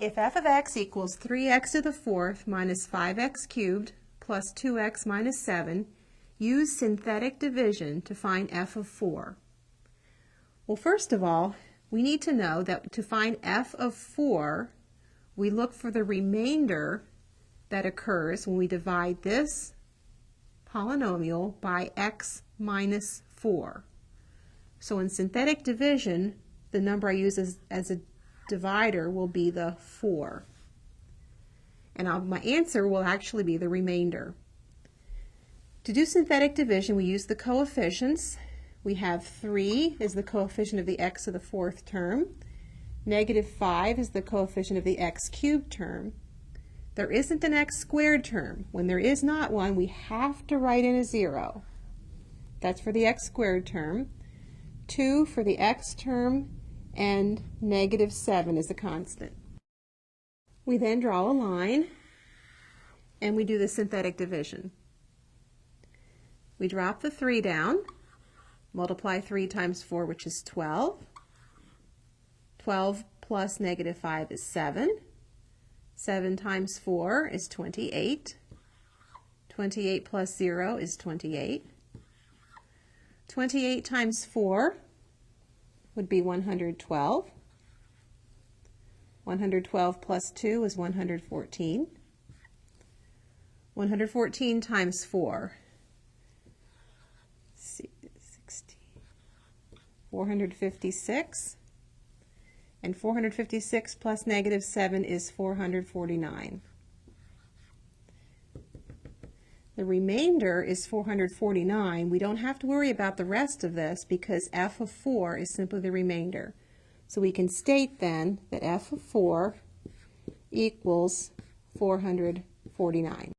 If f of x equals 3x to the fourth minus 5x cubed plus 2x minus 7, use synthetic division to find f of 4. Well, first of all, we need to know that to find f of 4, we look for the remainder that occurs when we divide this polynomial by x minus 4. So in synthetic division, the number I use as a divider will be the 4. And my answer will actually be the remainder. To do synthetic division, we use the coefficients. We have 3 is the coefficient of the x to the fourth term. Negative 5 is the coefficient of the x cubed term. There isn't an x squared term. When there is not one, we have to write in a 0. That's for the x squared term. 2 for the x term, and negative 7 is a constant. We then draw a line and we do the synthetic division. We drop the 3 down, multiply 3 times 4, which is 12. 12 plus negative 5 is 7. 7 times 4 is 28. 28 plus 0 is 28. 28 times 4 would be 112. 112 plus 2 is 114. 114 times 4, 456. And 456 plus negative 7 is 449. The remainder is 449. We don't have to worry about the rest of this because f of 4 is simply the remainder. So we can state then that f of 4 equals 449.